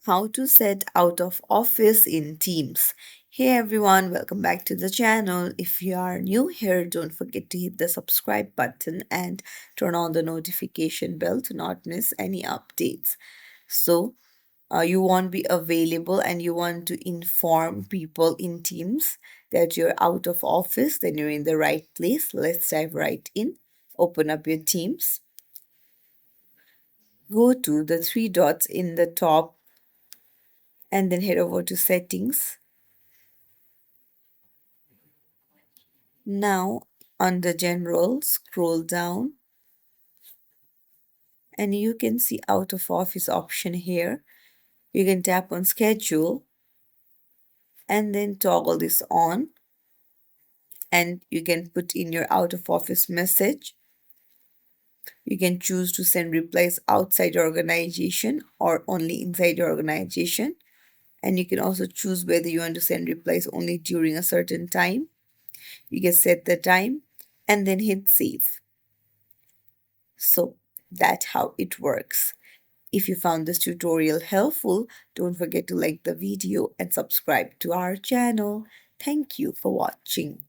how to set out of office in Teams. Hey everyone, welcome back to the channel. If you are new here, don't forget to hit the subscribe button and turn on the notification bell to not miss any updates. So, you won't be available and you want to inform people in Teams that you're out of office, then you're in the right place. Let's dive right in. Open up your Teams. Go to the three dots in the top and then head over to settings. Now, under general, scroll down and you can see out of office option here. You can tap on schedule and then toggle this on, and you can put in your out of office message. You can choose to send replies outside your organization or only inside your organization. And you can also choose whether you want to send replies only during a certain time. You can set the time and then hit save. So that's how it works. If you found this tutorial helpful, don't forget to like the video and subscribe to our channel. Thank you for watching.